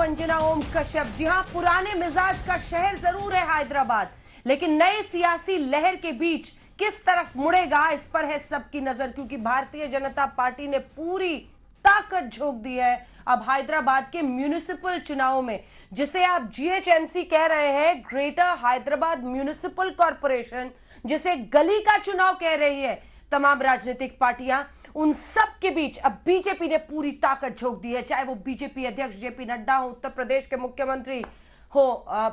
अंजना ओम कश्यप। जी हां, पुराने मिजाज का शहर जरूर है हैदराबाद, लेकिन नए सियासी लहर के बीच किस तरफ मुड़ेगा इस पर है सबकी नजर, क्योंकि भारतीय जनता पार्टी ने पूरी ताकत झोंक दी है अब हैदराबाद के म्यूनिसिपल चुनाव में, जिसे आप जीएचएमसी कह रहे हैं, ग्रेटर हैदराबाद म्यूनिसिपल कॉरपोरेशन, जिसे गली का चुनाव कह रही है तमाम राजनीतिक पार्टियां। उन सब के बीच अब बीजेपी ने पूरी ताकत झोंक दी है, चाहे वो बीजेपी अध्यक्ष जेपी नड्डा हो, उत्तर प्रदेश के मुख्यमंत्री हो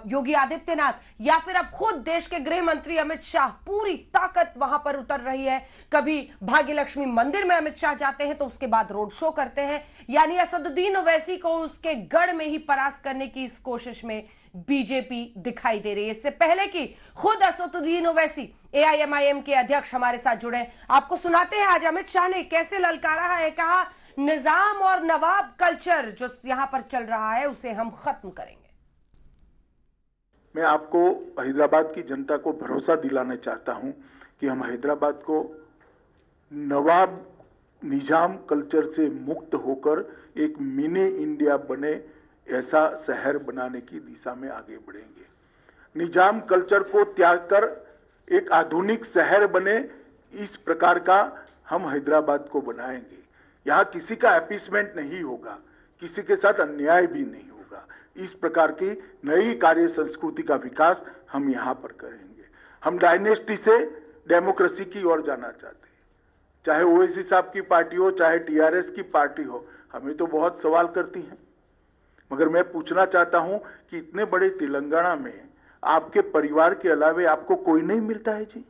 योगी आदित्यनाथ, या फिर अब खुद देश के गृह मंत्री अमित शाह, पूरी ताकत वहां पर उतर रही है। कभी भाग्यलक्ष्मी मंदिर में अमित शाह जाते हैं तो उसके बाद रोड शो करते हैं, यानी असदुद्दीन ओवैसी को उसके गढ़ में ही परास्त करने की इस कोशिश में बीजेपी दिखाई दे रही है। इससे पहले कि खुद असदुद्दीन ओवैसी एआईएमआईएम के अध्यक्ष हमारे साथ जुड़े, आपको सुनाते हैं आज अमित शाह ने कैसे ललकारा है। कहा, निजाम और नवाब कल्चर जो यहां पर चल रहा है उसे हम खत्म करेंगे। मैं आपको हैदराबाद की जनता को भरोसा दिलाना चाहता हूं कि हम हैदराबाद को नवाब निजाम कल्चर से मुक्त होकर एक मिनी इंडिया बने ऐसा शहर बनाने की दिशा में आगे बढ़ेंगे। निजाम कल्चर को त्याग कर एक आधुनिक शहर बने, इस प्रकार का हम हैदराबाद को बनाएंगे। यहाँ किसी का अपीसमेंट नहीं होगा, किसी के साथ अन्याय भी नहीं होगा। इस प्रकार की नई कार्य संस्कृति का विकास हम यहाँ पर करेंगे। हम डायनेस्टी से डेमोक्रेसी की ओर जाना चाहते हैं, चाहे ओवैसी साहब की पार्टी हो, चाहे टीआरएस की पार्टी हो। हमें तो बहुत सवाल करती हैं, मगर मैं पूछना चाहता हूं कि इतने बड़े तेलंगाना में आपके परिवार के अलावे आपको कोई नहीं मिलता है जी?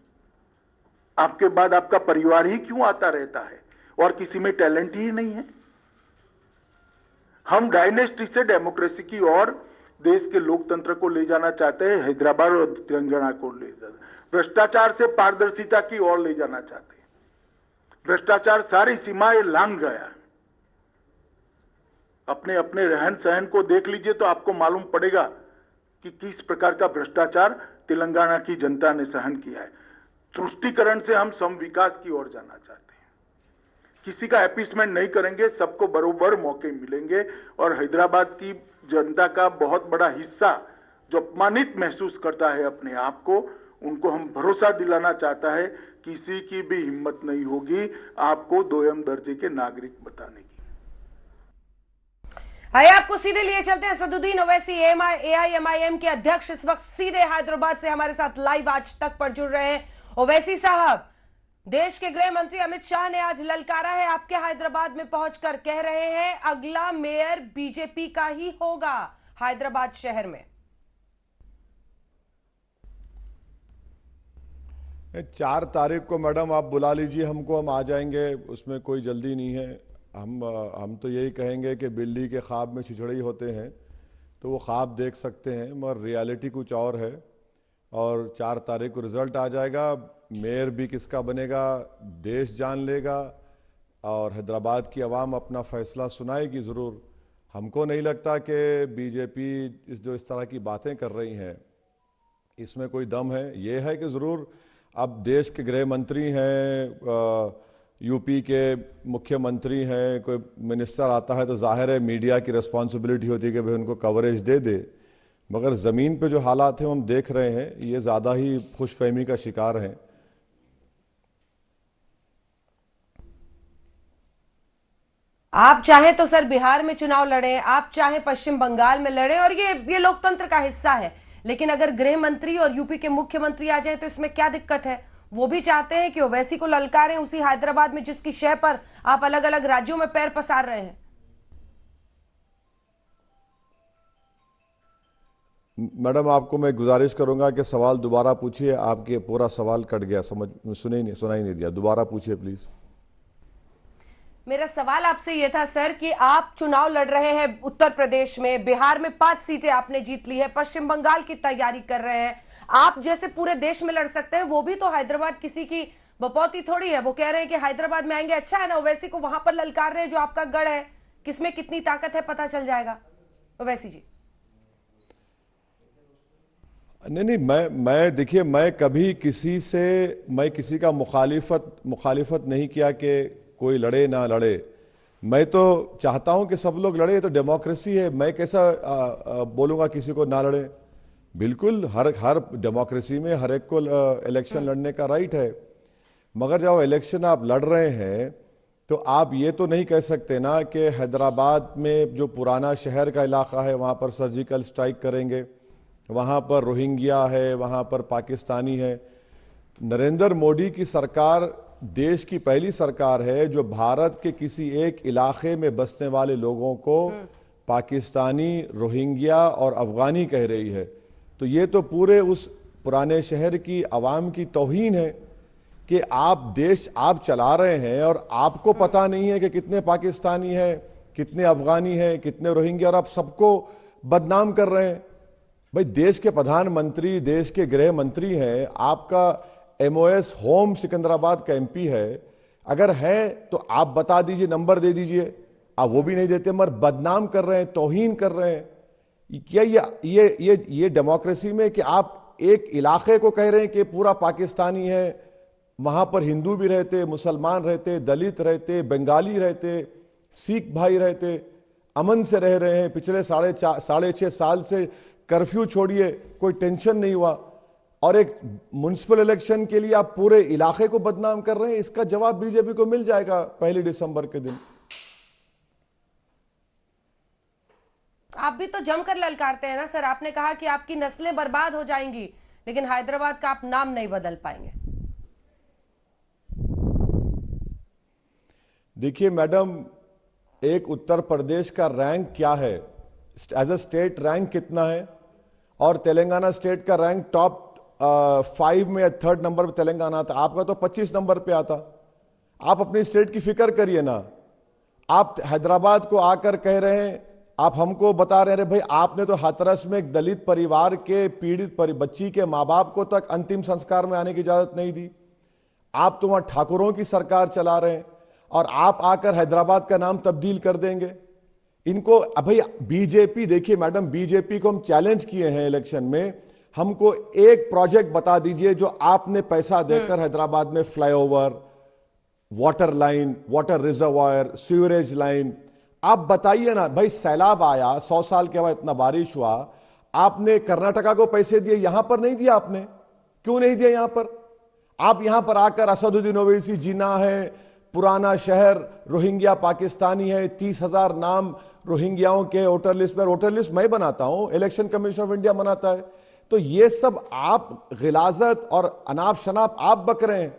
आपके बाद आपका परिवार ही क्यों आता रहता है और किसी में टैलेंट ही नहीं है? हम डायनेस्टी से डेमोक्रेसी की ओर देश के लोकतंत्र को ले जाना चाहते हैं, हैदराबाद और तेलंगाना को ले जाना, भ्रष्टाचार से पारदर्शिता की ओर ले जाना चाहते हैं। भ्रष्टाचार सारी सीमाएं लांघ गया। अपने अपने रहन सहन को देख लीजिए तो आपको मालूम पड़ेगा कि किस प्रकार का भ्रष्टाचार तेलंगाना की जनता ने सहन किया है। तुष्टीकरण से हम सम विकास की ओर जाना चाहते हैं, किसी का अपीसमेंट नहीं करेंगे, सबको बरोबर मौके मिलेंगे। और हैदराबाद की जनता का बहुत बड़ा हिस्सा जो अपमानित महसूस करता है अपने आप को, उनको हम भरोसा दिलाना चाहता है किसी की भी हिम्मत नहीं होगी आपको दोयम दर्जे के नागरिक बताने की। आइए आपको सीधे लिए चलते हैं। असदुद्दीन ओवैसी एआईएमआईएम के अध्यक्ष इस वक्त सीधे हैदराबाद से हमारे साथ लाइव आज तक पर जुड़ रहे हैं। ओवैसी साहब, देश के गृह मंत्री अमित शाह ने आज ललकारा है आपके हैदराबाद में पहुंचकर, कह रहे हैं अगला मेयर बीजेपी का ही होगा हैदराबाद शहर में। 4 तारीख को मैडम आप बुला लीजिए हमको, हम आ जाएंगे, उसमें कोई जल्दी नहीं है। हम तो यही कहेंगे कि बिल्ली के ख्वाब में छिछड़े ही होते हैं, तो वो ख्वाब देख सकते हैं मगर रियलिटी कुछ और है। और 4 तारीख को रिजल्ट आ जाएगा, मेयर भी किसका बनेगा देश जान लेगा और हैदराबाद की आवाम अपना फैसला सुनाएगी ज़रूर। हमको नहीं लगता कि बीजेपी इस तरह की बातें कर रही हैं इसमें कोई दम है। ये है कि ज़रूर अब देश के गृह मंत्री हैं, यूपी के मुख्यमंत्री हैं, कोई मिनिस्टर आता है तो जाहिर है मीडिया की रिस्पॉन्सिबिलिटी होती है कि भाई उनको कवरेज दे दे, मगर ज़मीन पे जो हालात हैं हम देख रहे हैं ये ज़्यादा ही खुशफहमी का शिकार हैं। आप चाहें तो सर बिहार में चुनाव लड़े, आप चाहें पश्चिम बंगाल में लड़े, और ये लोकतंत्र का हिस्सा है, लेकिन अगर गृह मंत्री और यूपी के मुख्यमंत्री आ जाए तो इसमें क्या दिक्कत है? वो भी चाहते हैं कि ओवैसी को ललकारें उसी हैदराबाद में जिसकी शह पर आप अलग अलग राज्यों में पैर पसार रहे हैं। मैडम आपको मैं गुजारिश करूंगा कि सवाल दोबारा पूछिए, आपके पूरा सवाल कट गया, सुना ही नहीं दिया, दोबारा पूछिए प्लीज। मेरा सवाल आपसे यह था सर कि आप चुनाव लड़ रहे हैं उत्तर प्रदेश में, बिहार में 5 सीटें आपने जीत ली है, पश्चिम बंगाल की तैयारी कर रहे हैं, आप जैसे पूरे देश में लड़ सकते हैं, वो भी तो हैदराबाद किसी की बपौती थोड़ी है। वो कह रहे हैं कि हैदराबाद में आएंगे, अच्छा है ना, ओवैसी को वहां पर ललकार रहे हैं जो आपका गढ़ है, किसमें कितनी ताकत है पता चल जाएगा। ओवैसी जी नहीं, मैं देखिए, मैं कभी किसी का मुखालिफत नहीं किया कि कोई लड़े ना लड़े। मैं तो चाहता हूं कि सब लोग लड़े, ये तो डेमोक्रेसी है। मैं कैसा बोलूंगा किसी को ना लड़े? बिल्कुल, हर डेमोक्रेसी में हर एक को इलेक्शन लड़ने का राइट है। मगर जब इलेक्शन आप लड़ रहे हैं तो आप ये तो नहीं कह सकते ना कि हैदराबाद में जो पुराना शहर का इलाका है वहां पर सर्जिकल स्ट्राइक करेंगे, वहां पर रोहिंग्या है, वहां पर पाकिस्तानी है। नरेंद्र मोदी की सरकार देश की पहली सरकार है जो भारत के किसी एक इलाके में बसने वाले लोगों को पाकिस्तानी, रोहिंग्या और अफगानी कह रही है। तो ये तो पूरे उस पुराने शहर की आवाम की तौहीन है कि आप देश आप चला रहे हैं और आपको पता नहीं है कि कितने पाकिस्तानी हैं, कितने अफगानी हैं, कितने रोहिंग्या, और आप सबको बदनाम कर रहे हैं। भाई, देश के प्रधानमंत्री, देश के गृह मंत्री हैं, आपका एमओएस होम सिकंदराबाद का एमपी है। अगर है तो आप बता दीजिए, नंबर दे दीजिए। आप वो भी नहीं देते, मगर बदनाम कर रहे हैं, तौहीन कर रहे हैं। क्या ये डेमोक्रेसी में कि आप एक इलाके को कह रहे हैं कि पूरा पाकिस्तानी है, वहां पर हिंदू भी रहते, मुसलमान रहते, दलित रहते, बंगाली रहते, सिख भाई रहते, अमन से रह रहे हैं। पिछले साढ़े छह साल से कर्फ्यू छोड़िए, कोई टेंशन नहीं हुआ, और एक म्युनिसिपल इलेक्शन के लिए आप पूरे इलाके को बदनाम कर रहे हैं। इसका जवाब बीजेपी को मिल जाएगा 1 दिसंबर के दिन। आप भी तो जमकर ललकारते हैं ना सर। आपने कहा कि आपकी नस्लें बर्बाद हो जाएंगी, लेकिन हैदराबाद का आप नाम नहीं बदल पाएंगे। देखिए मैडम, एक उत्तर प्रदेश का रैंक क्या है, एज अ स्टेट रैंक कितना है, और तेलंगाना स्टेट का रैंक टॉप 5 में 3rd नंबर पे तेलंगाना था। आपका तो 25 नंबर पे आता। आप अपनी स्टेट की फिक्र करिए ना। आप हैदराबाद को आकर कह रहे हैं, आप हमको बता रहे हैं, भाई आपने तो हाथरस में एक दलित परिवार के पीड़ित बच्ची के माँ बाप को तक अंतिम संस्कार में आने की इजाजत नहीं दी। आप तो वहां ठाकुरों की सरकार चला रहे हैं, और आप आकर हैदराबाद का नाम तब्दील कर देंगे। इनको भाई बीजेपी, देखिए मैडम, बीजेपी को हम चैलेंज किए हैं इलेक्शन में, हमको एक प्रोजेक्ट बता दीजिए जो आपने पैसा देकर हैदराबाद में flyover, water line, water reservoir, sewerage line, आप बताइए ना। भाई सैलाब आया, 100 साल के बाद इतना बारिश हुआ, आपने कर्नाटका को पैसे दिए, यहां पर नहीं दिया आपने। क्यों नहीं दिया यहां पर? आप यहां पर आकर असदुद्दीन ओवैसी जिना है, पुराना शहर, रोहिंग्या पाकिस्तानी है, 30,000 नाम रोहिंग्याओं के वोटर लिस्ट में। वोटर लिस्ट मैं बनाता हूं, इलेक्शन कमीशन ऑफ इंडिया बनाता है। तो ये सब आप गिलाजत और अनाप शनाप आप बक रहे हैं।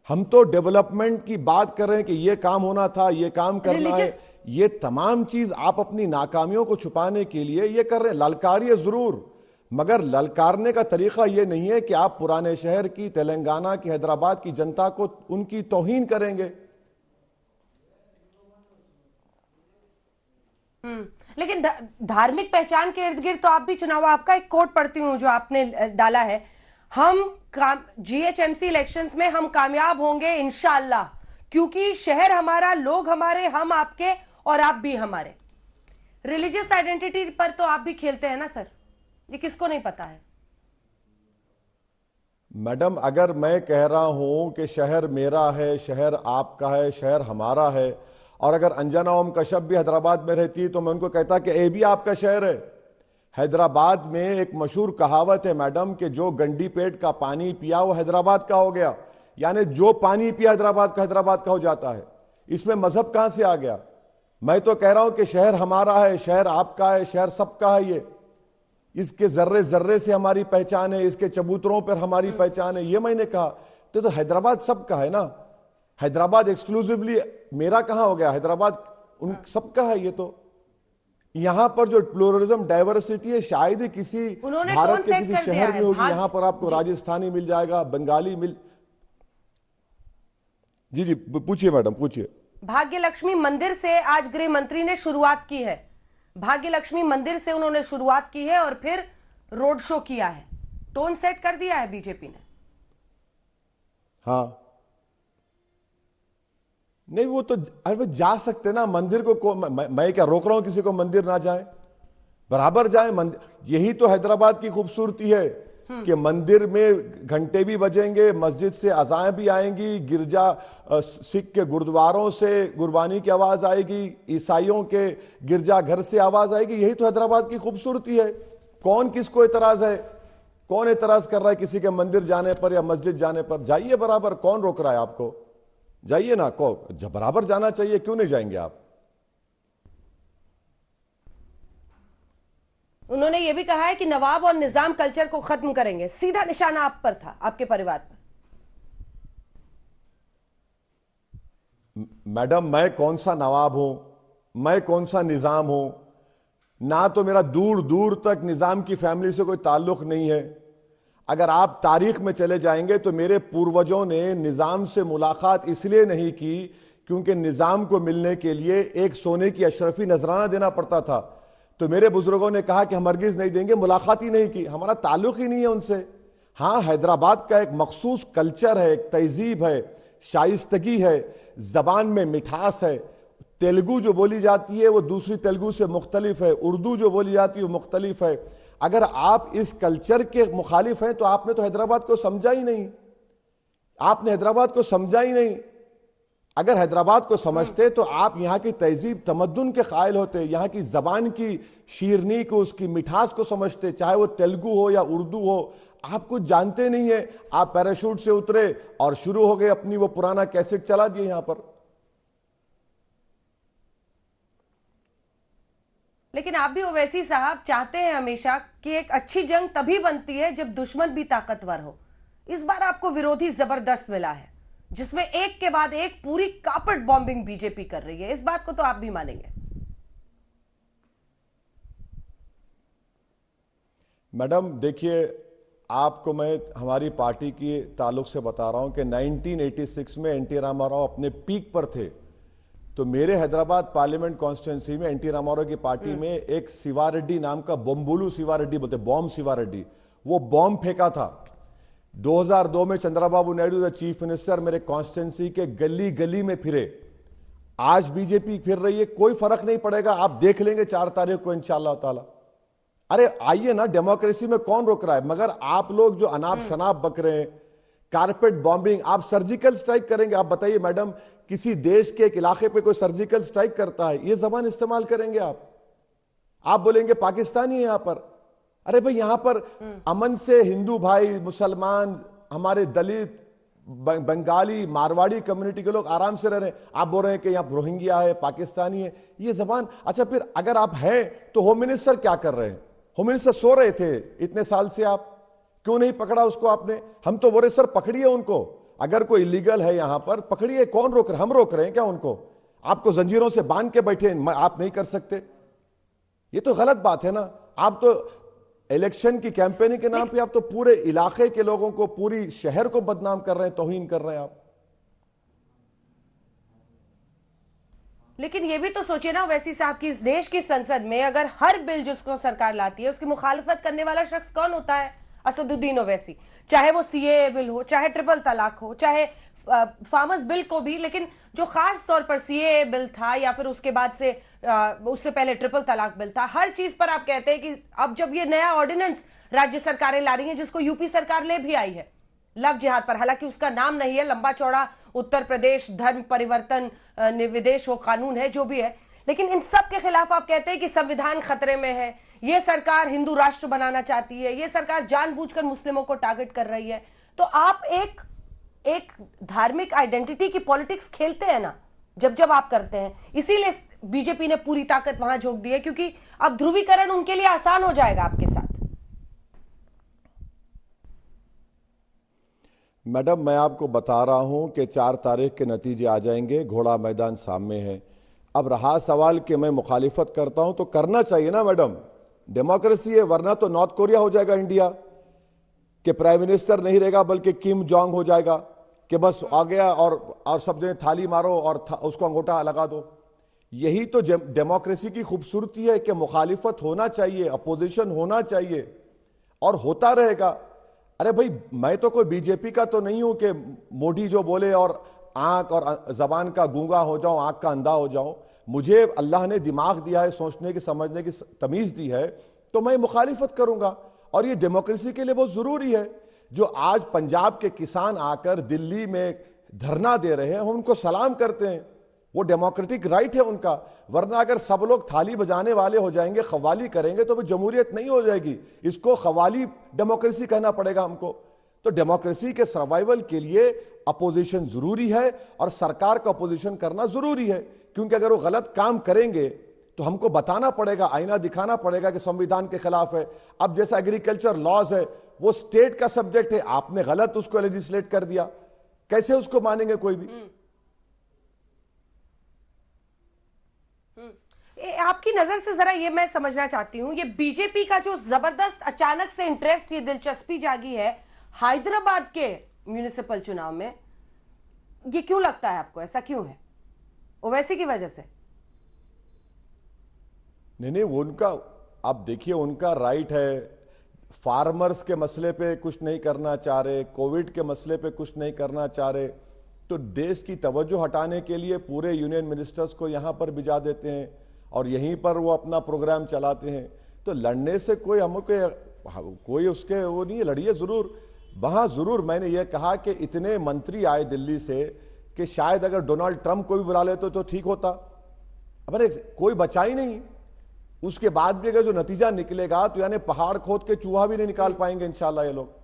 हम तो डेवलपमेंट की बात कर रहे हैं कि ये काम होना था, ये काम करना है। ये तमाम चीज आप अपनी नाकामियों को छुपाने के लिए ये कर रहे हैं। ललकारिए जरूर, मगर ललकारने का तरीका यह नहीं है कि आप पुराने शहर की, तेलंगाना की, हैदराबाद की जनता को उनकी तौहीन करेंगे। लेकिन धार्मिक पहचान के इर्द गिर्द तो आप भी चुनाव, आपका एक कोट पढ़ती हूं जो आपने डाला है, हम जीएचएमसी इलेक्शंस में हम कामयाब होंगे इंशाअल्लाह, क्योंकि शहर हमारा, लोग हमारे, हम आपके और आप भी हमारे। रिलीजियस आइडेंटिटी पर तो आप भी खेलते हैं ना सर, ये किसको नहीं पता है? मैडम, अगर मैं कह रहा हूं कि शहर मेरा है, शहर आपका है, शहर हमारा है, और अगर अंजना ओम कश्यप भी हैदराबाद में रहती तो मैं उनको कहता कि ये भी आपका शहर है। हैदराबाद में एक मशहूर कहावत है मैडम कि जो गंडी पेट का पानी पिया वो हैदराबाद का हो गया। यानी जो पानी पिया हैदराबाद का हो जाता है। इसमें मजहब कहां से आ गया? मैं तो कह रहा हूं कि शहर हमारा है, शहर आपका है, शहर सबका है। ये इसके जर्रे जर्रे से हमारी पहचान है, इसके चबूतरों पर हमारी पहचान है। ये मैंने कहा तो हैदराबाद सबका है ना। हैदराबाद एक्सक्लूसिवली मेरा कहां हो गया? हैदराबाद उन सबका है। ये तो यहां पर जो प्लूरलिज्म, डाइवर्सिटी है, शायद ही किसी भारत के किसी शहर में होगी। यहां पर आपको राजस्थानी मिल जाएगा, बंगाली मिल। जी पूछिए मैडम, पूछिए। भाग्य लक्ष्मी मंदिर से आज गृह मंत्री ने शुरुआत की है। भाग्य लक्ष्मी मंदिर से उन्होंने शुरुआत की है और फिर रोड शो किया है। टोन सेट कर दिया है बीजेपी ने। हाँ, नहीं वो तो अरे जा सकते ना मंदिर को मैं क्या रोक रहा हूं किसी को मंदिर ना जाए? बराबर जाए मंदिर। यही तो हैदराबाद की खूबसूरती है कि मंदिर में घंटे भी बजेंगे, मस्जिद से अज़ाएं भी आएंगी, गिरजा सिख के गुरुद्वारों से गुरबानी की आवाज आएगी, ईसाइयों के गिरजा घर से आवाज आएगी। यही तो हैदराबाद की खूबसूरती है। कौन किसको एतराज है? कौन एतराज कर रहा है किसी के मंदिर जाने पर या मस्जिद जाने पर? जाइए बराबर, कौन रोक रहा है आपको? जाइए ना, बराबर जाना चाहिए, क्यों नहीं जाएंगे आप? उन्होंने यह भी कहा है कि नवाब और निजाम कल्चर को खत्म करेंगे। सीधा निशाना आप पर था, आपके परिवार पर। मैडम, मैं कौन सा नवाब हूं? मैं कौन सा निजाम हूं? ना तो मेरा दूर दूर तक निजाम की फैमिली से कोई ताल्लुक नहीं है। अगर आप तारीख में चले जाएंगे तो मेरे पूर्वजों ने निजाम से मुलाकात इसलिए नहीं की क्योंकि निजाम को मिलने के लिए एक सोने की अशरफी नजराना देना पड़ता था। तो मेरे बुजुर्गों ने कहा कि हम हरगिज नहीं देंगे, मुलाकात ही नहीं की, हमारा ताल्लुक ही नहीं है उनसे। हाँ, हैदराबाद का एक मखसूस कल्चर है, एक तहजीब है, शाइस्तगी है, जबान में मिठास है। तेलुगु जो बोली जाती है वो दूसरी तेलुगु से मुख्तलिफ है, उर्दू जो बोली जाती है वो मुख्तलिफ है। अगर आप इस कल्चर के मुखालिफ हैं तो आपने तो हैदराबाद को समझा ही नहीं। आपने हैदराबाद को समझा ही नहीं। अगर हैदराबाद को समझते तो आप यहां की तहजीब तमद्दुन के कायल होते, यहां की जबान की शीरनी को, उसकी मिठास को समझते, चाहे वो तेलुगु हो या उर्दू हो। आप कुछ जानते नहीं है, आप पैराशूट से उतरे और शुरू हो गए अपनी वो पुराना कैसेट चला दिए यहां पर। लेकिन आप भी ओवैसी साहब चाहते हैं हमेशा कि एक अच्छी जंग तभी बनती है जब दुश्मन भी ताकतवर हो। इस बार आपको विरोधी जबरदस्त मिला है, जिसमें एक के बाद एक पूरी कार्पेट बॉम्बिंग बीजेपी कर रही है। इस बात को तो आप भी मानेंगे। मैडम देखिए, आपको मैं हमारी पार्टी के ताल्लुक से बता रहा हूं कि 1986 में एनटी रामाराव अपने पीक पर थे। तो मेरे हैदराबाद पार्लियामेंट कॉन्स्टिट्यूंसी में एनटी रामाराव की पार्टी में एक शिवारेड्डी नाम का, बॉम्बुलू शिवारेड्डी बोलते, बॉम्ब शिवारेड्डी, वो बॉम्ब फेंका था। 2002 में चंद्रबाबू नायडू चीफ मिनिस्टर मेरे कॉन्स्टिट्यूंसी के गली गली में फिरे। आज बीजेपी फिर रही है, कोई फर्क नहीं पड़ेगा, आप देख लेंगे 4 तारीख को इंशाअल्लाह ताला। अरे आइए ना, डेमोक्रेसी में कौन रोक रहा है? मगर आप लोग जो अनाप शनाप बक रहे हैं, कारपेट बॉम्बिंग, आप सर्जिकल स्ट्राइक करेंगे। आप बताइए मैडम, किसी देश के एक इलाके पे कोई सर्जिकल स्ट्राइक करता है, ये जबान इस्तेमाल करेंगे आप बोलेंगे पाकिस्तानी है यहां पर। अरे भाई, यहां पर अमन से हिंदू भाई, मुसलमान, हमारे दलित, बंगाली, मारवाड़ी कम्युनिटी के लोग आराम से रह रहे हैं। आप बोल रहे हैं कि यहां रोहिंग्या है, पाकिस्तानी है, ये जबान। अच्छा, फिर अगर आप हैं तो होम मिनिस्टर क्या कर रहे हैं? होम मिनिस्टर सो रहे थे इतने साल से, आप क्यों नहीं पकड़ा उसको आपने? हम तो बोले सर पकड़िए उनको, अगर कोई इलीगल है यहां पर पकड़िए। कौन रोक रहे? हम रोक रहे हैं क्या उनको? आपको जंजीरों से बांध के बैठे, आप नहीं कर सकते? ये तो गलत बात है ना। आप तो इलेक्शन की कैंपेनिंग के नाम पे आप तो पूरे इलाके के लोगों को, पूरी शहर को बदनाम कर रहे हैं, तौहीन कर रहे हैं आप। लेकिन ये भी तो सोचिए ना वैसी साहब की, इस देश की संसद में अगर हर बिल जिसको सरकार लाती है उसकी मुखालफत करने वाला शख्स कौन होता है? असदुद्दीन ओवैसी। चाहे वो सीएए बिल हो, चाहे ट्रिपल तलाक हो, चाहे फार्मर्स बिल को भी, लेकिन जो खास तौर पर सीएए बिल था या फिर उसके बाद से उससे पहले ट्रिपल तलाक बिल था, हर चीज पर आप कहते हैं कि अब जब ये नया ऑर्डिनेंस राज्य सरकारें ला रही हैं, जिसको यूपी सरकार ले भी आई है, लव जिहाद पर, हालांकि उसका नाम नहीं है, लंबा चौड़ा उत्तर प्रदेश धर्म परिवर्तन विदेश वो कानून है जो भी है, लेकिन इन सब के खिलाफ आप कहते हैं कि संविधान खतरे में है, ये सरकार हिंदू राष्ट्र बनाना चाहती है, ये सरकार जानबूझकर मुस्लिमों को टारगेट कर रही है। तो आप एक धार्मिक आइडेंटिटी की पॉलिटिक्स खेलते हैं ना जब आप करते हैं। इसीलिए बीजेपी ने पूरी ताकत वहां झोंक दी है, क्योंकि अब ध्रुवीकरण उनके लिए आसान हो जाएगा आपके साथ। मैडम, मैं आपको बता रहा हूं कि 4 तारीख के नतीजे आ जाएंगे, घोड़ा मैदान सामने है। अब रहा सवाल कि मैं मुखालिफत करता हूं तो करना चाहिए ना मैडम, डेमोक्रेसी है, वरना तो नॉर्थ कोरिया हो जाएगा इंडिया, कि प्राइम मिनिस्टर नहीं रहेगा बल्कि किम जोंग हो जाएगा, कि बस आ गया और सब जने थाली मारो और उसको अंगूठा लगा दो। यही तो डेमोक्रेसी की खूबसूरती है कि मुखालिफत होना चाहिए, अपोजिशन होना चाहिए, और होता रहेगा। अरे भाई, मैं तो कोई बीजेपी का तो नहीं हूं कि मोदी जो बोले और आंख और जबान का गूंगा हो जाऊं, आंख का अंधा हो जाऊं। मुझे अल्लाह ने दिमाग दिया है, सोचने की समझने की तमीज दी है, तो मैं मुखालिफत करूंगा। और ये डेमोक्रेसी के लिए बहुत जरूरी है। जो आज पंजाब के किसान आकर दिल्ली में धरना दे रहे हैं, हम उनको सलाम करते हैं, वो डेमोक्रेटिक राइट है उनका। वरना अगर सब लोग थाली बजाने वाले हो जाएंगे, खवाली करेंगे, तो वो जमहूरियत नहीं हो जाएगी। इसको खवाली डेमोक्रेसी कहना पड़ेगा हमको। तो डेमोक्रेसी के सर्वाइवल के लिए अपोजिशन जरूरी है और सरकार का अपोजिशन करना जरूरी है, क्योंकि अगर वो गलत काम करेंगे तो हमको बताना पड़ेगा, आईना दिखाना पड़ेगा कि संविधान के खिलाफ है। अब जैसा एग्रीकल्चर लॉज है, वो स्टेट का सब्जेक्ट है, आपने गलत उसको लेजिस्लेट कर दिया, कैसे उसको मानेंगे कोई भी? आपकी नजर से जरा ये मैं समझना चाहती हूं, ये बीजेपी का जो जबरदस्त अचानक से इंटरेस्ट, ये दिलचस्पी जागी है हैदराबाद के म्युनिसिपल चुनाव में, ये क्यों लगता है आपको? ऐसा क्यों है? ओवैसी की वजह से? नहीं, उनका, आप देखिए, उनका राइट है। फार्मर्स के मसले पे कुछ नहीं करना चाह रहे, कोविड के मसले पे कुछ नहीं करना चाह रहे, तो देश की तवज्जो हटाने के लिए पूरे यूनियन मिनिस्टर्स को यहां पर भिजा देते हैं और यहीं पर वो अपना प्रोग्राम चलाते हैं। तो लड़ने से कोई उसके वो नहीं है, लड़िए जरूर। वहां जरूर मैंने ये कहा कि इतने मंत्री आए दिल्ली से कि शायद अगर डोनाल्ड ट्रंप को भी बुला लेते तो ठीक होता। अब कोई बचा ही नहीं। उसके बाद भी अगर जो नतीजा निकलेगा तो यानी पहाड़ खोद के चूहा भी नहीं निकाल पाएंगे इंशाल्लाह ये लोग।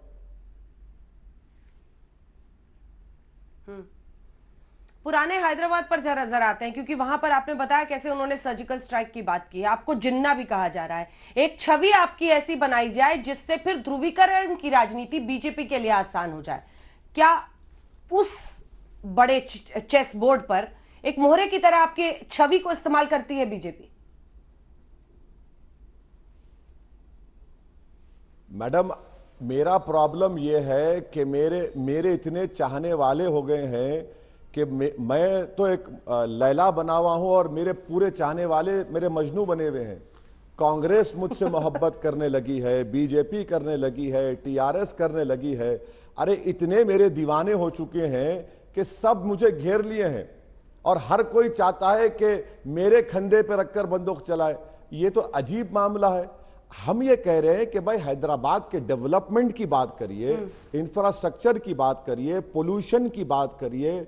पुराने हैदराबाद पर जरा आते हैं, क्योंकि वहां पर आपने बताया कैसे उन्होंने सर्जिकल स्ट्राइक की बात की, आपको जिन्ना भी कहा जा रहा है। एक छवि आपकी ऐसी बनाई जाए जिससे फिर ध्रुवीकरण की राजनीति बीजेपी के लिए आसान हो जाए। क्या उस बड़े चेस बोर्ड पर एक मोहरे की तरह आपके छवि को इस्तेमाल करती है बीजेपी? मैडम, मेरा प्रॉब्लम यह है कि मेरे इतने चाहने वाले हो गए हैं कि मैं तो एक लैला बना हुआ हूं और मेरे पूरे चाहने वाले मेरे मजनू बने हुए हैं। कांग्रेस मुझसे मोहब्बत करने लगी है, बीजेपी करने लगी है, टीआरएस करने लगी है। अरे इतने मेरे दीवाने हो चुके हैं कि सब मुझे घेर लिए हैं और हर कोई चाहता है कि मेरे कंधे पे रखकर बंदूक चलाए। ये तो अजीब मामला है। हम ये कह रहे हैं कि भाई हैदराबाद के डेवलपमेंट की बात करिए, इंफ्रास्ट्रक्चर की बात करिए, पोल्यूशन की बात करिए,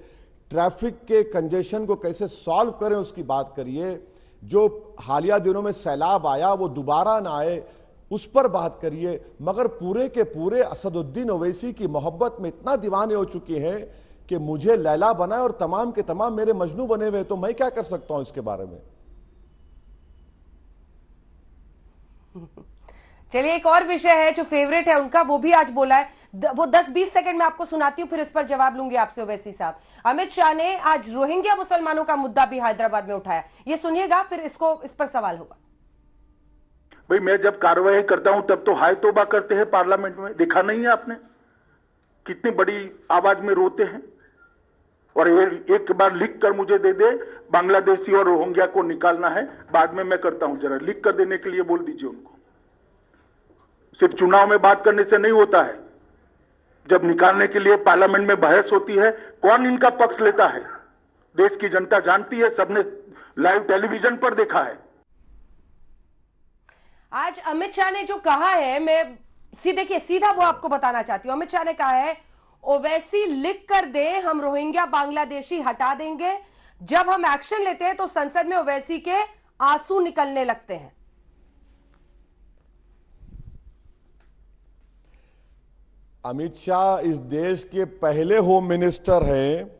ट्रैफिक के कंजेशन को कैसे सॉल्व करें उसकी बात करिए, जो हालिया दिनों में सैलाब आया वो दोबारा ना आए उस पर बात करिए। मगर पूरे के पूरे असदुद्दीन ओवैसी की मोहब्बत में इतना दीवाने हो चुके हैं कि मुझे लैला बनाए और तमाम के तमाम मेरे मजनू बने हुए, तो मैं क्या कर सकता हूं इसके बारे में? चलिए, एक और विषय है जो फेवरेट है उनका, वो भी आज बोला है। वो 10-20 सेकंड में आपको सुनाती हूं, फिर इस पर जवाब लूंगी आपसे ओवैसी साहब। अमित शाह ने आज रोहिंग्या मुसलमानों का मुद्दा भी हैदराबाद में उठाया, ये सुनिएगा, फिर इस पर सवाल होगा। भाई, मैं जब कार्रवाई करता हूं तब तो हाय तौबा करते हैं पार्लियामेंट में, देखा नहीं है आपने? कितनी बड़ी आवाज में रोते हैं। और एक बार लिख कर मुझे दे दे, बांग्लादेशी और रोहिंग्या को निकालना है, बाद में मैं करता हूं। जरा लिख कर देने के लिए बोल दीजिए उनको। सिर्फ चुनाव में बात करने से नहीं होता है, जब निकालने के लिए पार्लियामेंट में बहस होती है, कौन इनका पक्ष लेता है देश की जनता जानती है, सबने लाइव टेलीविजन पर देखा है। आज अमित शाह ने जो कहा है, मैं सीधा वो आपको बताना चाहती हूं। अमित शाह ने कहा है ओवैसी लिख कर दे, हम रोहिंग्या बांग्लादेशी हटा देंगे। जब हम एक्शन लेते हैं तो संसद में ओवैसी के आंसू निकलने लगते हैं। अमित शाह इस देश के पहले होम मिनिस्टर हैं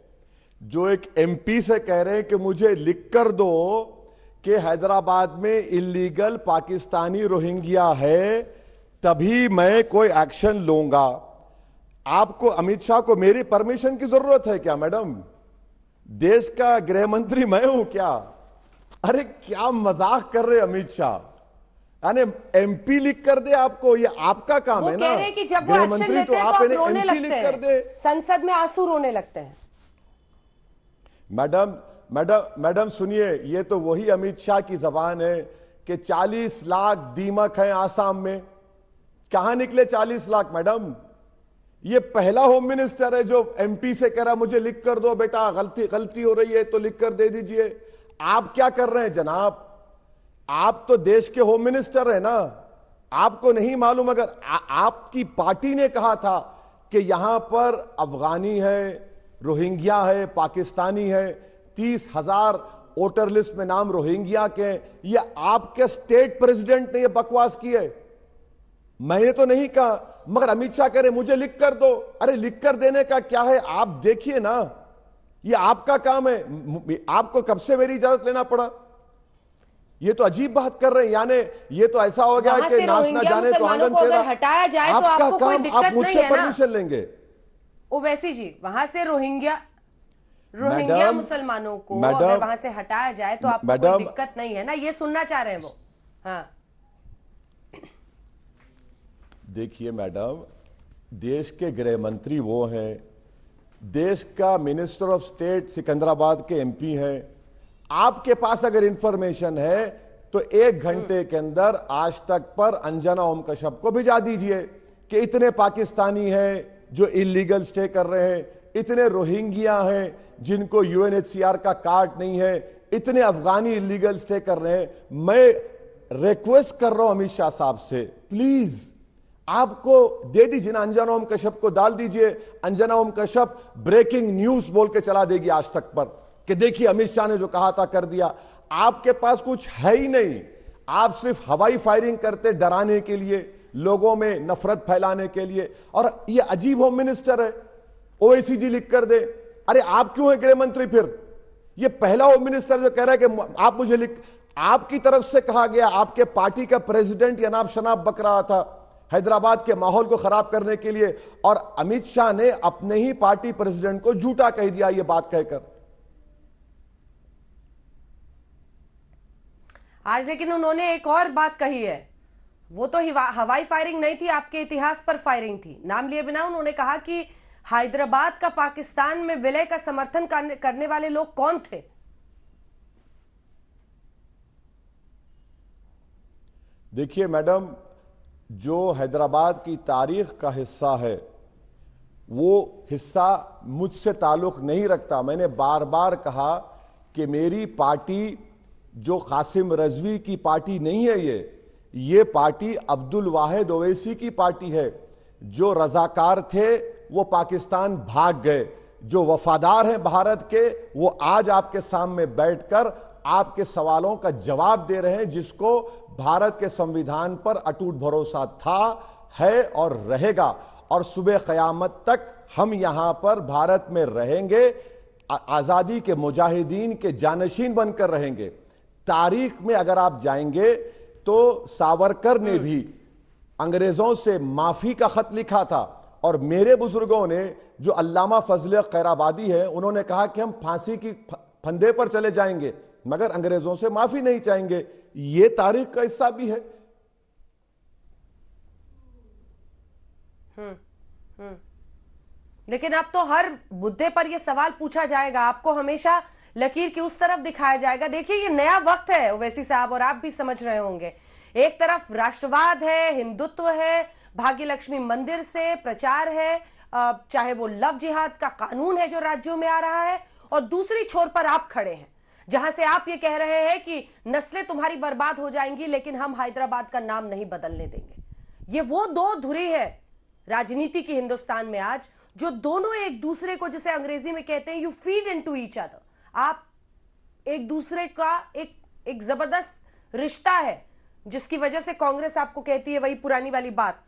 जो एक एमपी से कह रहे हैं कि मुझे लिख कर दो कि हैदराबाद में इल्लीगल पाकिस्तानी रोहिंग्या है, तभी मैं कोई एक्शन लूंगा। आपको, अमित शाह को मेरी परमिशन की जरूरत है क्या मैडम? देश का गृह मंत्री मैं हूं क्या? अरे क्या मजाक कर रहे अमित शाह? यानी एमपी लिख कर दे आपको, ये आपका काम है ना? कि जब वो एक्शन लेते हैं तो आप रोने लगते हैं, संसद में आंसू रोने लगते हैं। मैडम सुनिए, ये तो वही अमित शाह की जबान है कि 40 लाख दीमक हैं आसाम में। कहां निकले 40 लाख मैडम? ये पहला होम मिनिस्टर है जो एमपी से कह रहा मुझे लिख कर दो बेटा, गलती हो रही है तो लिख कर दे दीजिए। आप क्या कर रहे हैं जनाब? आप तो देश के होम मिनिस्टर है ना, आपको नहीं मालूम, अगर आपकी पार्टी ने कहा था कि यहां पर अफगानी है, रोहिंग्या है, पाकिस्तानी है, 30,000 वोटर लिस्ट में नाम रोहिंग्या के, ये आपके स्टेट प्रेसिडेंट ने ये बकवास की है, मैंने तो नहीं कहा। मगर अमित शाह कह रहे मुझे लिख कर दो। अरे लिख कर देने का क्या है, आप देखिए ना, ये आपका काम है, आपको कब से मेरी इजाजत लेना पड़ा? ये तो अजीब बात कर रहे हैं, यानी ये तो ऐसा हो गया कि नाच ना जाने तो आंगन टेढ़ा। हटाया जाए तो आपका आपको कोई काम, दिक्कत आप नहीं मुझसे है ना? परमिशन लेंगे? ओवैसी जी, वहां से रोहिंग्या मुसलमानों को अगर वहां से हटाया जाए तो आपको कोई दिक्कत नहीं है ना? ये सुनना चाह रहे हैं वो। हाँ देखिए मैडम, देश के गृह मंत्री वो हैं, देश का मिनिस्टर ऑफ स्टेट सिकंदराबाद के एमपी हैं। आपके पास अगर इंफॉर्मेशन है तो 1 घंटे के अंदर आज तक पर अंजना ओम कश्यप को भिजा दीजिए कि इतने पाकिस्तानी हैं जो इलीगल स्टे कर रहे हैं, इतने रोहिंग्या हैं जिनको यूएनएचसीआर का कार्ड नहीं है, इतने अफगानी इलीगल स्टे कर रहे हैं। मैं रिक्वेस्ट कर रहा हूं अमित शाह साहब से, प्लीज आपको दे दीजिए ना, अंजना ओम कश्यप को डाल दीजिए। अंजना ओम कश्यप ब्रेकिंग न्यूज बोल के चला देगी आज तक पर कि देखिए अमित शाह ने जो कहा था कर दिया। आपके पास कुछ है ही नहीं, आप सिर्फ हवाई फायरिंग करते डराने के लिए, लोगों में नफरत फैलाने के लिए। और ये अजीब होम मिनिस्टर है, ओवैसी जी लिख कर दे। अरे आप क्यों है गृह मंत्री फिर? ये पहला होम मिनिस्टर जो कह रहा है कि आप मुझे लिख, आपकी तरफ से कहा गया, आपके पार्टी का प्रेसिडेंट यनाब शनाब बक रहा था हैदराबाद के माहौल को खराब करने के लिए, और अमित शाह ने अपने ही पार्टी प्रेसिडेंट को झूठा कह दिया ये बात कहकर। आज लेकिन उन्होंने एक और बात कही है, वो तो हवाई फायरिंग नहीं थी, आपके इतिहास पर फायरिंग थी। नाम लिए बिना उन्होंने कहा कि हैदराबाद का पाकिस्तान में विलय का समर्थन करने वाले लोग कौन थे? देखिए मैडम, जो हैदराबाद की तारीख का हिस्सा है वो हिस्सा मुझसे ताल्लुक नहीं रखता। मैंने बार बार कहा कि मेरी पार्टी जो कासिम रजवी की पार्टी नहीं है, ये पार्टी अब्दुल वाहिद ओवैसी की पार्टी है। जो रजाकार थे वो पाकिस्तान भाग गए, जो वफादार हैं भारत के वो आज आपके सामने बैठकर आपके सवालों का जवाब दे रहे हैं, जिसको भारत के संविधान पर अटूट भरोसा था, है और रहेगा। और सुबह क़यामत तक हम यहां पर भारत में रहेंगे, आजादी के मुजाहिदीन के जानशीन बनकर रहेंगे। तारीख में अगर आप जाएंगे तो सावरकर ने भी अंग्रेजों से माफी का खत लिखा था, और मेरे बुजुर्गों ने, जो अल्लामा फजल खैराबादी है, उन्होंने कहा कि हम फांसी की फंदे पर चले जाएंगे मगर अंग्रेजों से माफी नहीं चाहेंगे। ये तारीख का हिस्सा भी है। लेकिन अब तो हर मुद्दे पर यह सवाल पूछा जाएगा, आपको हमेशा लकीर की उस तरफ दिखाया जाएगा। देखिए ये नया वक्त है ओवैसी साहब, और आप भी समझ रहे होंगे। एक तरफ राष्ट्रवाद है, हिंदुत्व है, भाग्यलक्ष्मी मंदिर से प्रचार है, चाहे वो लव जिहाद का कानून है जो राज्यों में आ रहा है, और दूसरी छोर पर आप खड़े हैं जहां से आप ये कह रहे हैं कि नस्लें तुम्हारी बर्बाद हो जाएंगी लेकिन हम हैदराबाद का नाम नहीं बदलने देंगे। ये वो दो धुरी है राजनीति की हिंदुस्तान में आज, जो दोनों एक दूसरे को, जिसे अंग्रेजी में कहते हैं you feed into each other, आप एक दूसरे का एक जबरदस्त रिश्ता है, जिसकी वजह से कांग्रेस आपको कहती है वही पुरानी वाली बात,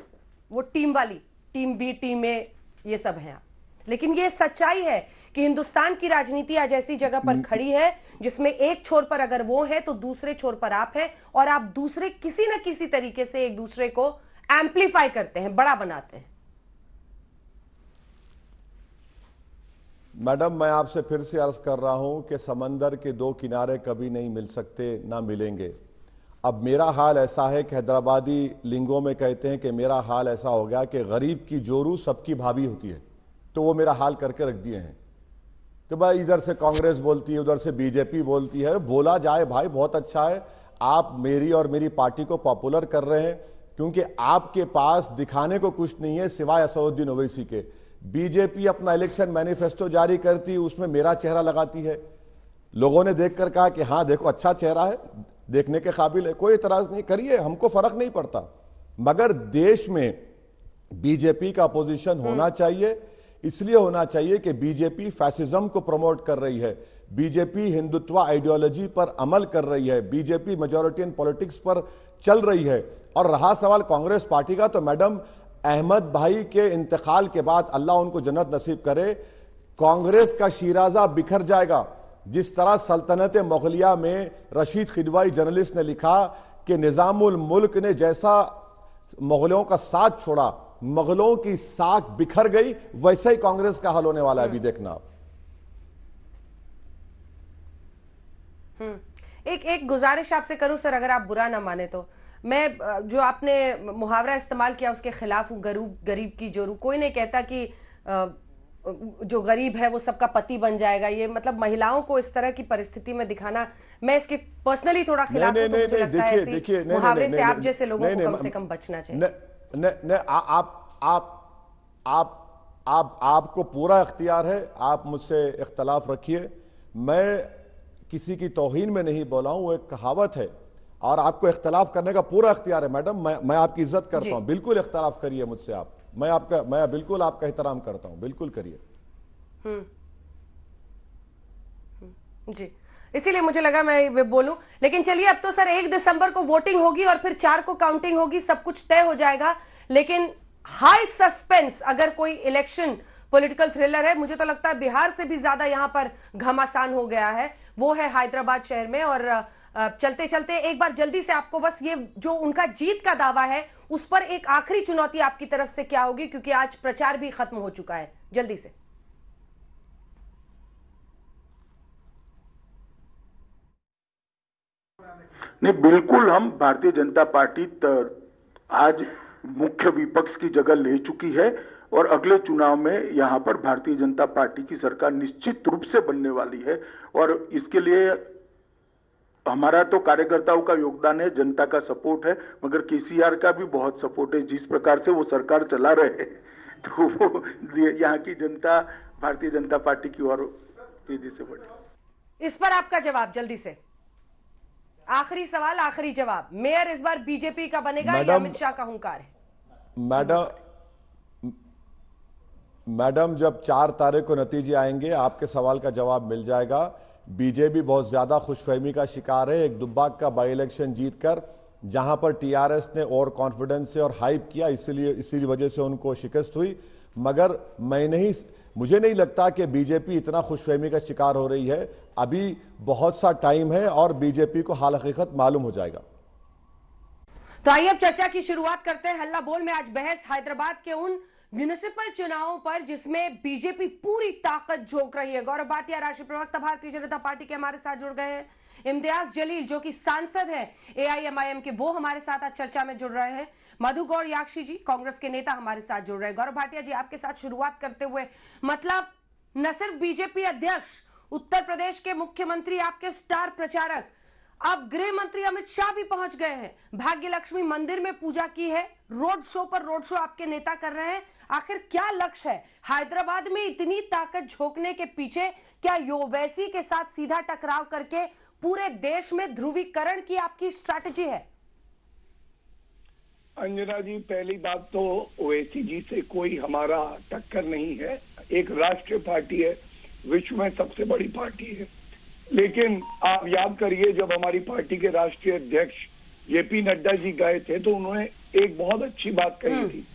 वो टीम वाली, टीम बी, टीम ए, ये सब है आप। लेकिन ये सच्चाई है कि हिंदुस्तान की राजनीति आज ऐसी जगह पर खड़ी है जिसमें एक छोर पर अगर वो है तो दूसरे छोर पर आप हैं, और आप दूसरे किसी न किसी तरीके से एक दूसरे को एम्पलीफाई करते हैं, बड़ा बनाते हैं। मैडम, मैं आपसे फिर से अर्ज कर रहा हूं कि समंदर के दो किनारे कभी नहीं मिल सकते, ना मिलेंगे। अब मेरा हाल ऐसा है कि हैदराबादी लिंगों में कहते हैं कि मेरा हाल ऐसा हो गया कि गरीब की जोरू सबकी भाभी होती है, तो वो मेरा हाल करके रख दिए हैं। तो भाई इधर से कांग्रेस बोलती है, उधर से बीजेपी बोलती है, बोला जाए भाई, बहुत अच्छा है, आप मेरी और मेरी पार्टी को पॉपुलर कर रहे हैं, क्योंकि आपके पास दिखाने को कुछ नहीं है सिवाय असदुद्दीन ओवैसी के। बीजेपी अपना इलेक्शन मैनिफेस्टो जारी करती है, उसमें मेरा चेहरा लगाती है। लोगों ने देखकर कहा कि हाँ देखो अच्छा चेहरा है, देखने के काबिल है, कोई एतराज नहीं, करिए, हमको फर्क नहीं पड़ता। मगर देश में बीजेपी का अपोजिशन होना चाहिए। इसलिए होना चाहिए कि बीजेपी फैसिज्म को प्रमोट कर रही है, बीजेपी हिंदुत्व आइडियोलॉजी पर अमल कर रही है, बीजेपी मेजॉरिटियन पॉलिटिक्स पर चल रही है। और रहा सवाल कांग्रेस पार्टी का, तो मैडम अहमद भाई के इंतकाल के बाद अल्लाह उनको जन्नत नसीब करे, कांग्रेस का शीराजा बिखर जाएगा। जिस तरह सल्तनत मुगलिया में रशीद खिदवाई जर्नलिस्ट ने लिखा कि निजामुल मुल्क ने जैसा मुगलों का साथ छोड़ा, मुगलों की साख बिखर गई, वैसे ही कांग्रेस का हाल होने वाला है। अभी देखना आप। एक गुजारिश आपसे करूं सर, अगर आप बुरा ना माने तो। मैं जो आपने मुहावरा इस्तेमाल किया उसके खिलाफ हूं, गरीब की जोरू। कोई नहीं कहता कि जो गरीब है वो सबका पति बन जाएगा। ये मतलब महिलाओं को इस तरह की परिस्थिति में दिखाना, मैं इसके पर्सनली थोड़ा खिलाफ हूं। तो मुझे लगता है ऐसे मुहावरे से आप जैसे लोगों को कम से कम बचना चाहिए। आपको पूरा इख्तियार है, आप मुझसे इख्तलाफ रखिए। मैं किसी की तौहीन में नहीं बोला हूं, वो एक कहावत है और आपको इख्तलाफ करने का पूरा इख्तियार है। मैडम मैं आपकी इज्जत करता हूं, बिल्कुल इख्तलाफ करिए मुझसे आप। मैं बिल्कुल आपका एहतराम करता हूं, बिल्कुल करिए। जी, इसीलिए मुझे लगा मैं बोलूं। लेकिन चलिए, अब तो सर 1 दिसंबर को वोटिंग होगी और फिर 4 को काउंटिंग होगी, सब कुछ तय हो जाएगा। लेकिन हाई सस्पेंस अगर कोई इलेक्शन पॉलिटिकल थ्रिलर है, मुझे तो लगता है बिहार से भी ज्यादा यहां पर घमासान हो गया है, वो है हैदराबाद शहर में। और चलते चलते एक बार जल्दी से आपको बस ये जो उनका जीत का दावा है उस पर एक आखिरी चुनौती आपकी तरफ से क्या होगी, क्योंकि आज प्रचार भी खत्म हो चुका है, जल्दी से। नहीं, बिल्कुल हम भारतीय जनता पार्टी आज मुख्य विपक्ष की जगह ले चुकी है और अगले चुनाव में यहां पर भारतीय जनता पार्टी की सरकार निश्चित रूप से बनने वाली है। और इसके लिए हमारा तो कार्यकर्ताओं का योगदान है, जनता का सपोर्ट है, मगर केसीआर का भी बहुत सपोर्ट है। जिस प्रकार से वो सरकार चला रहे हैं, तो वो यहाँ की जनता भारतीय जनता पार्टी की ओर तेजी से बढ़े। इस पर आपका जवाब जल्दी से, आखिरी सवाल, आखिरी जवाब। मेयर इस बार बीजेपी का बनेगा या अमित शाह का हुंकार है? मैडम जब 4 तारीख को नतीजे आएंगे आपके सवाल का जवाब मिल जाएगा। बीजेपी बहुत ज्यादा खुशफहमी का शिकार है। एक दुब्बाक का बाई इलेक्शन जीतकर जहां पर टीआरएस ने और कॉन्फिडेंस से और हाइप किया, इसीलिए वजह से उनको शिकस्त हुई। मगर मुझे नहीं लगता कि बीजेपी इतना खुशफहमी का शिकार हो रही है। अभी बहुत सा टाइम है और बीजेपी को हाल हकीकत मालूम हो जाएगा। तो आइए अब चर्चा की शुरुआत करते हैं। हल्ला बोल में आज बहस हैदराबाद के उन म्युनिसिपल चुनावों पर जिसमें बीजेपी पूरी ताकत झोंक रही है। गौरव भाटिया, राष्ट्रीय प्रवक्ता भारतीय जनता पार्टी के, हमारे साथ जुड़ गए हैं। इम्तियाज जलील जो कि सांसद है एआईएमआईएम के, वो हमारे साथ आज चर्चा में जुड़ रहे हैं। मधु गौर याक्षी जी, कांग्रेस के नेता, हमारे साथ जुड़ रहे हैं। गौरव भाटिया जी, आपके साथ शुरुआत करते हुए, मतलब न सिर्फ बीजेपी अध्यक्ष, उत्तर प्रदेश के मुख्यमंत्री, आपके स्टार प्रचारक, अब गृह मंत्री अमित शाह भी पहुंच गए हैं। भाग्य लक्ष्मी मंदिर में पूजा की है, रोड शो पर रोड शो आपके नेता कर रहे हैं। आखिर क्या लक्ष्य है हैदराबाद में इतनी ताकत झोंकने के पीछे? क्या ओवैसी के साथ सीधा टकराव करके पूरे देश में ध्रुवीकरण की आपकी स्ट्रैटेजी है? अंजना जी, पहली बात तो ओवैसी जी से कोई हमारा टक्कर नहीं है। एक राष्ट्रीय पार्टी है, विश्व में सबसे बड़ी पार्टी है। लेकिन आप याद करिए, जब हमारी पार्टी के राष्ट्रीय अध्यक्ष जेपी नड्डा जी गए थे तो उन्होंने एक बहुत अच्छी बात कही थी।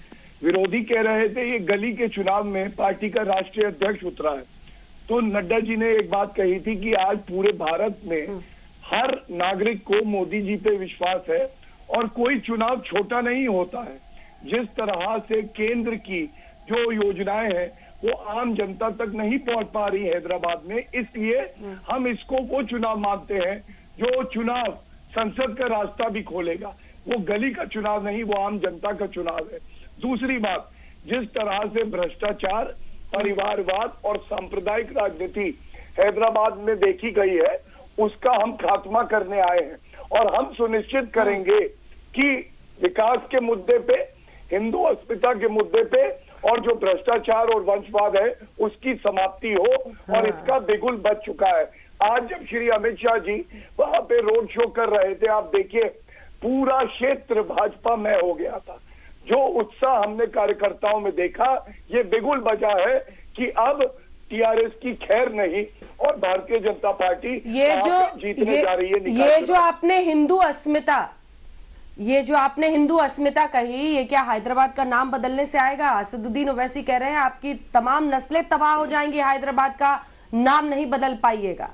विरोधी कह रहे थे ये गली के चुनाव में पार्टी का राष्ट्रीय अध्यक्ष उतरा है, तो नड्डा जी ने एक बात कही थी कि आज पूरे भारत में हर नागरिक को मोदी जी पे विश्वास है और कोई चुनाव छोटा नहीं होता है। जिस तरह से केंद्र की जो योजनाएं हैं वो आम जनता तक नहीं पहुंच पा रही हैदराबाद में, इसलिए हम इसको वो चुनाव मानते हैं जो चुनाव संसद का रास्ता भी खोलेगा। वो गली का चुनाव नहीं, वो आम जनता का चुनाव है। दूसरी बात, जिस तरह से भ्रष्टाचार, परिवारवाद और सांप्रदायिक राजनीति हैदराबाद में देखी गई है, उसका हम खात्मा करने आए हैं और हम सुनिश्चित करेंगे कि विकास के मुद्दे पे, हिंदू अस्मिता के मुद्दे पे और जो भ्रष्टाचार और वंशवाद है उसकी समाप्ति हो। और इसका बिगुल बच चुका है। आज जब श्री अमित शाह जी वहां पे रोड शो कर रहे थे, आप देखिए पूरा क्षेत्र भाजपा में हो गया था। जो उत्साह हमने कार्यकर्ताओं में देखा, ये बिगुल बजा है कि अब टीआरएस की खैर नहीं और भारतीय जनता पार्टी जीतने जा रही है। ये जो आपने हिंदू अस्मिता कही, ये क्या हैदराबाद का नाम बदलने से आएगा? असदुद्दीन ओवैसी कह रहे हैं आपकी तमाम नस्लें तबाह हो जाएंगी, हैदराबाद का नाम नहीं बदल पाइएगा।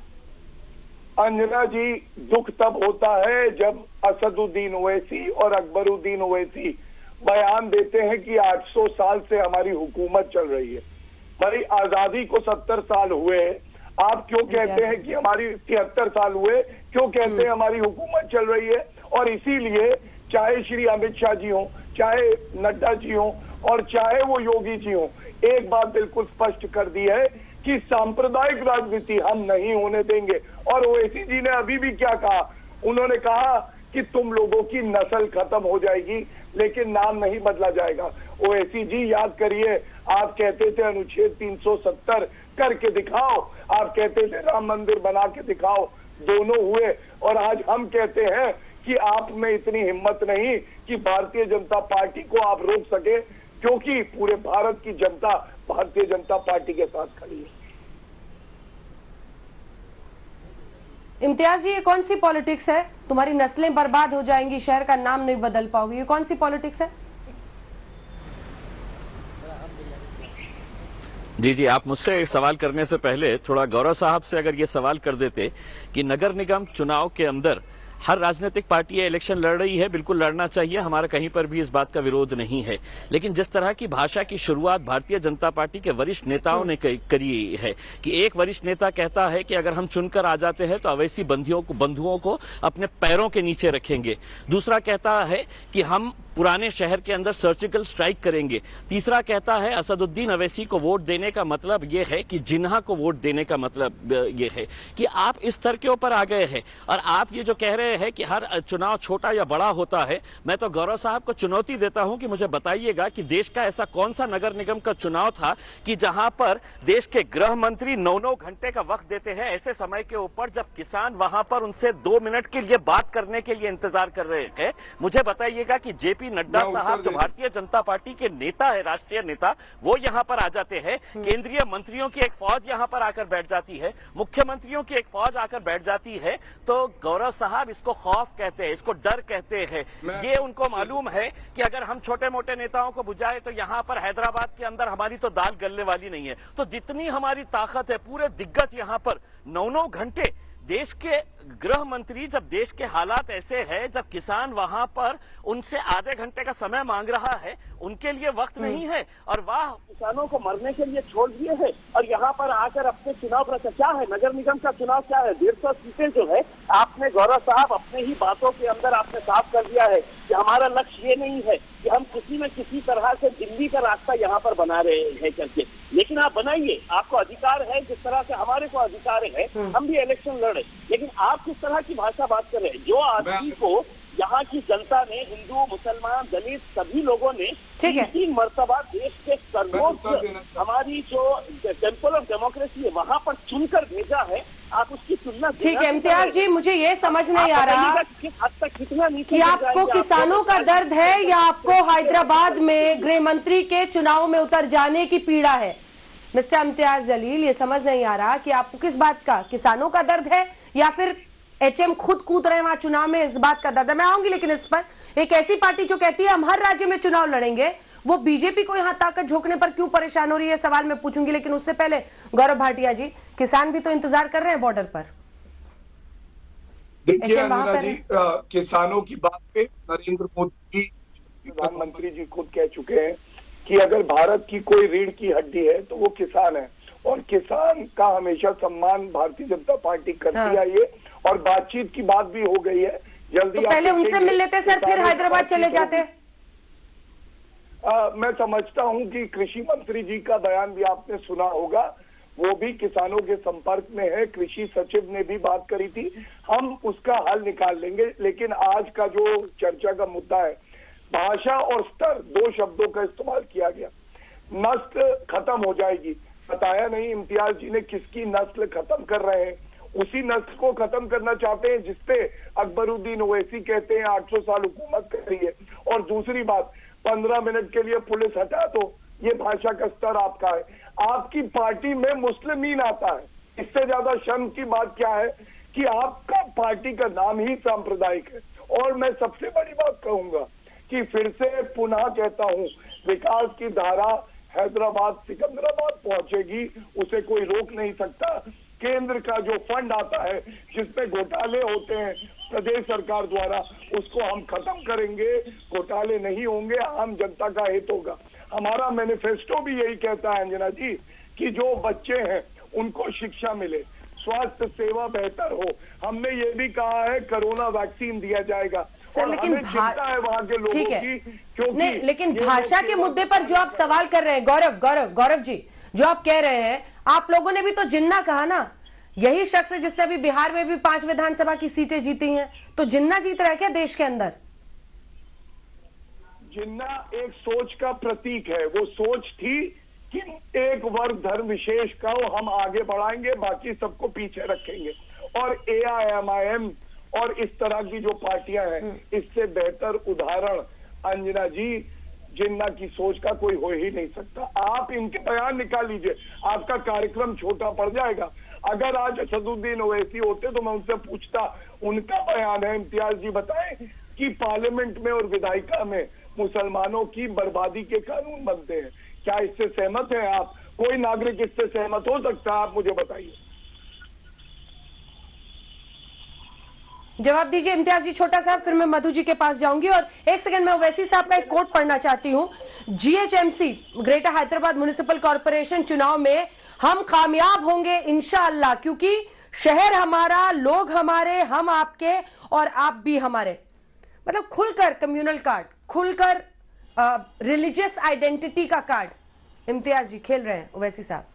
अंजना जी, दुख तब होता है जब असदुद्दीन ओवैसी और अकबरुद्दीन ओवैसी बयान देते हैं कि 800 साल से हमारी हुकूमत चल रही है। हमारी आजादी को 70 साल हुए, आप क्यों कहते हैं कि हमारी 73 साल हुए? क्यों कहते हैं हमारी हुकूमत चल रही है? और इसीलिए चाहे श्री अमित शाह जी हो, चाहे नड्डा जी हो और चाहे वो योगी जी हो, एक बात बिल्कुल स्पष्ट कर दी है कि सांप्रदायिक राजनीति हम नहीं होने देंगे। और ओवैसी जी ने अभी भी क्या कहा? उन्होंने कहा कि तुम लोगों की नस्ल खत्म हो जाएगी लेकिन नाम नहीं बदला जाएगा। ओवैसी जी, याद करिए, आप कहते थे अनुच्छेद 370 करके दिखाओ, आप कहते थे राम मंदिर बना के दिखाओ, दोनों हुए। और आज हम कहते हैं कि आप में इतनी हिम्मत नहीं कि भारतीय जनता पार्टी को आप रोक सके, क्योंकि पूरे भारत की जनता भारतीय जनता पार्टी के साथ खड़ी है। इम्तियाज जी, ये कौन सी पॉलिटिक्स है? तुम्हारी नस्लें बर्बाद हो जाएंगी, शहर का नाम नहीं बदल पाओगी, ये कौन सी पॉलिटिक्स है? जी, आप मुझसे सवाल करने से पहले थोड़ा गौरव साहब से अगर ये सवाल कर देते कि नगर निगम चुनाव के अंदर हर राजनीतिक पार्टी ये इलेक्शन लड़ रही है, बिल्कुल लड़ना चाहिए, हमारा कहीं पर भी इस बात का विरोध नहीं है, लेकिन जिस तरह की भाषा की शुरुआत भारतीय जनता पार्टी के वरिष्ठ नेताओं ने करी है कि एक वरिष्ठ नेता कहता है कि अगर हम चुनकर आ जाते हैं तो अवैसी बंधुओं को अपने पैरों के नीचे रखेंगे, दूसरा कहता है कि हम पुराने शहर के अंदर सर्जिकल स्ट्राइक करेंगे, तीसरा कहता है असदुद्दीन ओवैसी को वोट देने का मतलब यह है कि जिन्हा को वोट देने का मतलब यह है कि आप इस स्तर के ऊपर आ गए हैं। और आप ये जो कह रहे हैं कि हर चुनाव छोटा या बड़ा होता है, मैं तो गौरव साहब को चुनौती देता हूं कि मुझे बताइएगा कि देश का ऐसा कौन सा नगर निगम का चुनाव था कि जहां पर देश के गृह मंत्री 9-9 घंटे का वक्त देते हैं ऐसे समय के ऊपर जब किसान वहां पर उनसे 2 मिनट के लिए बात करने के लिए इंतजार कर रहे हैं। मुझे बताइएगा कि जेपी नड्डा साहब जो भारतीय जनता पार्टी के नेता है, राष्ट्रीय नेता, वो यहां पर आ जाते हैं, केंद्रीय मंत्रियों की एक फौज यहां पर आकर बैठ जाती है, मुख्यमंत्रियों की एक फौज आकर बैठ जाती है, तो गौरव साहब इसको खौफ कहते हैं, इसको डर कहते हैं। ये उनको मालूम है कि अगर हम छोटे मोटे नेताओं को बुझाए तो यहां पर हैदराबाद के अंदर हमारी तो दाल गलने वाली नहीं है। तो जितनी हमारी ताकत है, पूरे दिग्गज यहां पर 9-9 घंटे देश के गृह मंत्री, जब देश के हालात ऐसे हैं, जब किसान वहां पर उनसे आधे घंटे का समय मांग रहा है, उनके लिए वक्त नहीं है और वाह किसानों को मरने के लिए छोड़ दिए हैं और यहाँ पर आकर अपने चुनाव प्रचार क्या है, नगर निगम का चुनाव क्या है, 150 सीटें जो है, आपने गौरव साहब अपने ही बातों के अंदर आपने साफ कर दिया है कि हमारा लक्ष्य ये नहीं है कि हम किसी न किसी तरह से दिल्ली का रास्ता यहाँ पर बना रहे हैं करके, लेकिन आप बनाइए, आपको अधिकार है, जिस तरह से हमारे को अधिकार है, हम भी इलेक्शन लड़े, लेकिन आप किस तरह की भाषा बात कर रहे हैं? जो आदमी को यहाँ की जनता ने, हिंदू, मुसलमान, दलित सभी लोगों ने 3 मर्तबा देश के सर्वोच्च हमारी जो टेम्पल ऑफ डेमोक्रेसी है वहाँ पर चुनकर भेजा है, आप उसकी तुलना। ठीक है इम्तियाज जी, मुझे ये समझ नहीं आ रहा किस हद तक कितना कि आपको किसानों का दर्द है या आपको हैदराबाद में गृह मंत्री के चुनाव में उतर जाने की पीड़ा है। मिस्टर इम्तियाज जलील, ये समझ नहीं आ रहा कि आपको किस बात का, किसानों का दर्द है या फिर एचएम खुद कूद रहे हैं वहां चुनाव में, इस बात का दर्द है। मैं आऊंगी, लेकिन इस पर एक ऐसी पार्टी जो कहती है हम हर राज्य में चुनाव लड़ेंगे, वो बीजेपी को यहां ताकत झोंकने पर क्यों परेशान हो रही है, सवाल मैं पूछूंगी। लेकिन उससे पहले गौरव भाटिया जी, किसान भी तो इंतजार कर रहे हैं बॉर्डर पर। देखिए अनुरा जी, किसानों की बात पे नरेंद्र मोदी जी, प्रधानमंत्री जी खुद कह चुके हैं कि अगर भारत की कोई रीढ़ की हड्डी है तो वो किसान है, और किसान का हमेशा सम्मान भारतीय जनता पार्टी करती आई है, और बातचीत की बात भी हो गई है। जल्दी तो पहले उनसे मिल लेते सर, फिर हैदराबाद चले जाते। मैं समझता हूं कि कृषि मंत्री जी का बयान भी आपने सुना होगा, वो भी किसानों के संपर्क में है, कृषि सचिव ने भी बात करी थी, हम उसका हल निकाल लेंगे। लेकिन आज का जो चर्चा का मुद्दा है, भाषा और स्तर, 2 शब्दों का इस्तेमाल किया गया। नस्ल खत्म हो जाएगी, बताया नहीं इम्तियाज जी ने किसकी नस्ल खत्म कर रहे हैं, उसी नस्ल को खत्म करना चाहते हैं जिसपे अकबरुद्दीन ओवैसी कहते हैं 800 साल हुकूमत करी है। और दूसरी बात, 15 मिनट के लिए पुलिस हटा दो, ये भाषा का स्तर आपका है। आपकी पार्टी में मुस्लिमीन आता है, इससे ज्यादा शर्म की बात क्या है कि आपका पार्टी का नाम ही सांप्रदायिक है। और मैं सबसे बड़ी बात कहूंगा कि फिर से पुनः कहता हूं, विकास की धारा हैदराबाद सिकंदराबाद पहुंचेगी, उसे कोई रोक नहीं सकता। केंद्र का जो फंड आता है जिसमें घोटाले होते हैं प्रदेश सरकार द्वारा, उसको हम खत्म करेंगे, घोटाले नहीं होंगे, आम जनता का हित होगा। हमारा मैनिफेस्टो भी यही कहता है अंजना जी कि जो बच्चे हैं उनको शिक्षा मिले, स्वास्थ्य सेवा बेहतर हो। हमने ये भी कहा है कोरोना वैक्सीन दिया जाएगा। सर, लेकिन चिंता है वहां के लोगों की, क्योंकि नहीं, लेकिन भाषा के मुद्दे पर जो आप सवाल कर रहे हैं गौरव जी, जो आप कह रहे हैं, आप लोगों ने भी तो जिन्ना कहा ना, यही शख्स है जिसने अभी बिहार में भी 5 विधानसभा की सीटें जीती हैं, तो जिन्ना जीत रहा है क्या देश के अंदर? जिन्ना एक सोच का प्रतीक है। वो सोच थी कि एक वर्ग धर्म विशेष का हम आगे बढ़ाएंगे, बाकी सबको पीछे रखेंगे। और AIMIM और इस तरह की जो पार्टियां हैं, इससे बेहतर उदाहरण अंजना जी जिन्ना की सोच का कोई हो ही नहीं सकता। आप इनके बयान निकाल लीजिए, आपका कार्यक्रम छोटा पड़ जाएगा। अगर आज असदुद्दीन ओवैसी होते तो मैं उनसे पूछता, उनका बयान है, इम्तियाज जी बताएं कि पार्लियामेंट में और विधायिका में मुसलमानों की बर्बादी के कानून बनते हैं। क्या इससे सहमत हैं आप? कोई नागरिक इससे सहमत हो सकता है? आप मुझे बताइए। जवाब दीजिए इम्तियाज जी छोटा साहब, फिर मैं मधु जी के पास जाऊंगी। और एक सेकंड में ओवैसी साहब का एक कोट पढ़ना चाहती हूं। GHMC greater Hyderabad municipal corporation चुनाव में हम कामयाब होंगे इंशाअल्लाह, क्योंकि शहर हमारा, लोग हमारे, हम आपके और आप भी हमारे। मतलब खुलकर कम्युनल कार्ड, खुलकर रिलीजियस आइडेंटिटी का कार्ड इम्तियाज जी खेल रहे हैं ओवैसी साहब।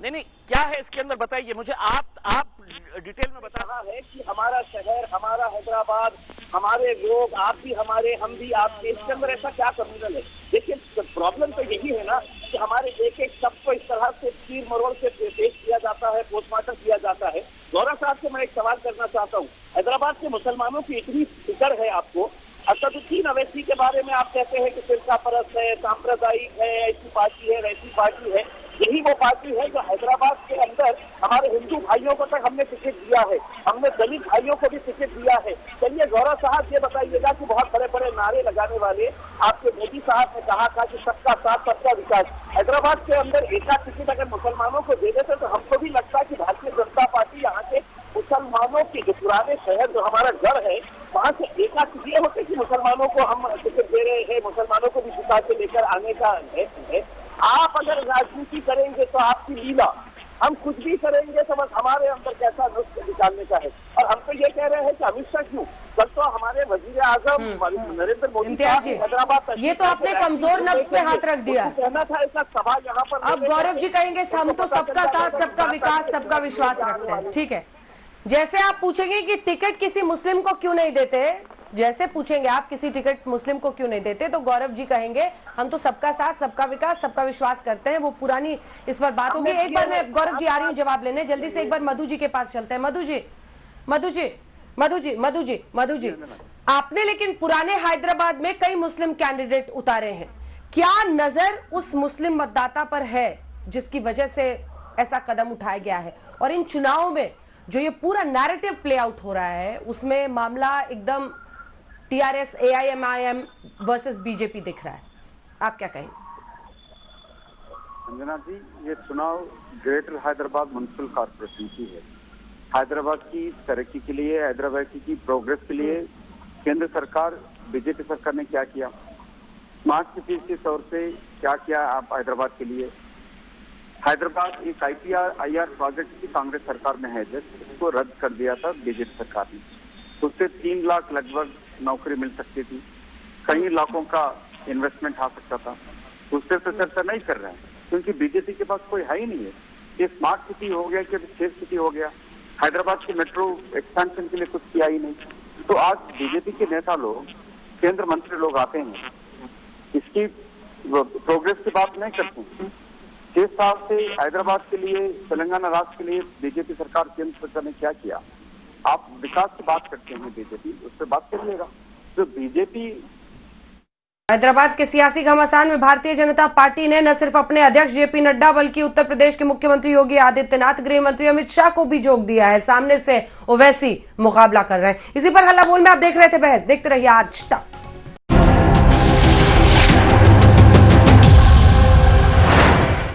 नहीं, क्या है इसके अंदर बताइए मुझे, आप डिटेल में बता रहा है कि हमारा शहर, हमारा हैदराबाद, हमारे लोग, आप भी हमारे, हम भी आपके, इसके अंदर ऐसा क्या कम्युनल है? देखिए प्रॉब्लम तो यही है ना कि हमारे एक एक शब्द को इस तरह से तीर मरोड़ से पेश किया जाता है, पोस्टमार्टम किया जाता है। गौरव साहब से मैं एक सवाल करना चाहता हूँ, हैदराबाद के मुसलमानों की इतनी फिक्र है आपको, असदुद्दीन ओवैसी के बारे में आप कहते हैं कि फिरका परस्त है, सांप्रदायिक है, ऐसी पार्टी है, वैसी पार्टी है। यही वो पार्टी है जो हैदराबाद के अंदर हमारे हिंदू भाइयों को तक हमने टिकट दिया है, हमने दलित भाइयों को भी टिकट दिया है। चलिए गौरव साहब ये बताइएगा कि बहुत बड़े बड़े नारे लगाने वाले आपके मोदी साहब ने कहा था कि सबका साथ सबका विकास, हैदराबाद के अंदर एक टिकट अगर मुसलमानों को दे देते तो हमको भी लगता है कि भारतीय जनता पार्टी यहाँ के मुसलमानों के जो पुराने शहर जो हमारा घर है वहां से एक ये होते कि मुसलमानों को हम टिकट दे रहे हैं, मुसलमानों को भी जिता के लेकर आने का है। आप अगर राजनीति करेंगे तो आपकी लीला, हम कुछ भी करेंगे तो बस हमारे अंदर कैसा नुस्खा निकालने का है। और हम तो ये कह रहे हैं कि अमित शाह क्यों, कल तो हमारे वजीर आजम नरेंद्र मोदी हैदराबाद, ये तो आपने कमजोर नफ्स पे हाथ रख दिया। कहना था ऐसा सवाल यहाँ पर। अब गौरव जी कहेंगे हम तो सबका साथ, सबका विकास, सबका विश्वास रखते हैं। ठीक है, जैसे आप पूछेंगे कि टिकट किसी मुस्लिम को क्यों नहीं देते, जैसे पूछेंगे आप किसी टिकट मुस्लिम को क्यों नहीं देते, तो गौरव जी कहेंगे हम तो सबका साथ, सबका विकास, सबका विश्वास करते हैं। वो पुरानी इस पर बात होगी। एक बार मैं गौरव जी आ रही हूँ जवाब लेने, जल्दी से एक बार मधु जी के पास चलते हैं। मधु जी, आपने लेकिन पुराने हैदराबाद में कई मुस्लिम कैंडिडेट उतारे हैं, क्या नजर उस मुस्लिम मतदाता पर है जिसकी वजह से ऐसा कदम उठाया गया है? और इन चुनावों में जो ये पूरा नैरेटिव प्ले आउट हो रहा है उसमें मामला एकदम TRS AIMIM वर्सेस BJP दिख रहा है, आप क्या कहेंगे? अंजना जी, ये चुनाव ग्रेटर हैदराबाद म्युनिसिपल कॉर्पोरेशन की है। हैदराबाद की तरक्की के लिए, हैदराबाद की प्रोग्रेस के लिए केंद्र सरकार, बीजेपी सरकार ने क्या किया, स्मार्ट सिटी के तौर से क्या किया आप हैदराबाद के लिए। हैदराबाद एक IR प्रोजेक्ट की कांग्रेस सरकार में है, इसको रद्द कर दिया था बीजेपी सरकार ने। उससे 3 लाख लगभग नौकरी मिल सकती थी, कई लाखों का इन्वेस्टमेंट आ सकता था। उससे तो चर्चा नहीं कर रहे हैं क्योंकि बीजेपी के पास कोई है ही नहीं है। ये स्मार्ट सिटी हो गया कि सेफ सिटी हो गया, हैदराबाद की मेट्रो एक्सपेंशन के लिए कुछ किया ही नहीं। तो आज बीजेपी के नेता लोग, केंद्र मंत्री लोग आते हैं, इसकी प्रोग्रेस की बात नहीं करते हैं, 6 साल से हैदराबाद के लिए, तेलंगाना राज्य के लिए बीजेपी सरकार, केंद्र सरकार ने क्या किया? आप विकास की बात करते हैं बीजेपी, उस पर बात करिएगा। जो बीजेपी हैदराबाद के सियासी घमासान में भारतीय जनता पार्टी ने न सिर्फ अपने अध्यक्ष जेपी नड्डा बल्कि उत्तर प्रदेश के मुख्यमंत्री योगी आदित्यनाथ, गृह मंत्री अमित शाह को भी झोंक दिया है। सामने से ओवैसी मुकाबला कर रहे हैं। इसी पर हल्ला बोल में आप देख रहे थे बहस, देखते रहिए आज तक।